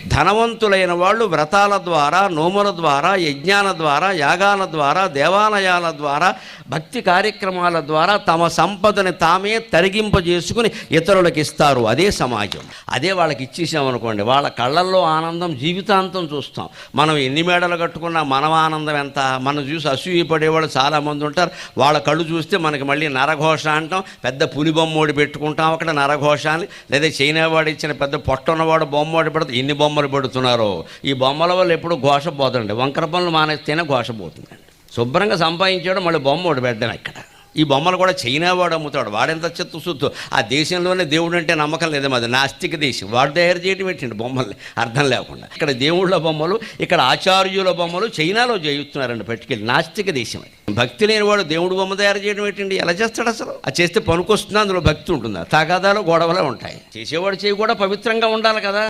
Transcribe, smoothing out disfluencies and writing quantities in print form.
ధనవంతులైన వాళ్ళు వ్రతాల ద్వారా, నోముల ద్వారా, యజ్ఞాల ద్వారా, యాగాల ద్వారా, దేవాలయాల ద్వారా, భక్తి కార్యక్రమాల ద్వారా తమ సంపదని తామే తరిగింపజేసుకుని ఇతరులకు ఇస్తారు. అదే సమాజం. అదే వాళ్ళకి ఇచ్చేసామనుకోండి, వాళ్ళ కళ్ళల్లో ఆనందం జీవితాంతం చూస్తాం. మనం ఎన్ని మేడలు కట్టుకున్నా మన ఆనందం ఎంత. మనం చూసి అసూయపడేవాళ్ళు చాలామంది ఉంటారు. వాళ్ళ కళ్ళు చూస్తే మనకి మళ్ళీ నరఘోష అంటాం. పెద్ద పులి బొమ్మ ఓడి పెట్టుకుంటాం అక్కడ నరఘోష అని. లేదా చైనా వాడు ఇచ్చిన పెద్ద పొట్టున్నవాడు బొమ్మ ఓడి పెడితే ఎన్ని బొమ్మలు పెడుతున్నారో. ఈ బొమ్మల వల్ల ఎప్పుడు ఘోష పోతుందండి. వంకర పనులు మానేస్తేనే ఘోష పోతుందండి. శుభ్రంగా సంపాదించాడు మళ్ళీ బొమ్మ ఓడి పెట్టడం ఇక్కడ. ఈ బొమ్మలు కూడా చైనా వాడు అమ్ముతాడు. వాడెంత చిత్తశుద్ధి. ఆ దేశంలోనే దేవుడు అంటే నమ్మకం లేదేమో. అది నాస్తిక దేశం. వాడు తయారు చేయడం పెట్టండి బొమ్మల్ని అర్థం లేకుండా. ఇక్కడ దేవుళ్ళ బొమ్మలు, ఇక్కడ ఆచార్యుల బొమ్మలు చైనాలో చేయిస్తున్నారండి పట్టుకెళ్ళి. నాస్తిక దేశం అది. భక్తి లేని వాడు దేవుడు బొమ్మ తయారు చేయడం ఏంటండి? ఎలా చేస్తాడు అసలు? అది చేస్తే పనికొస్తుందా? అందులో భక్తి ఉంటుందా? తగాదాలు గొడవలే ఉంటాయి. చేసేవాడు చేయి కూడా పవిత్రంగా ఉండాలి కదా.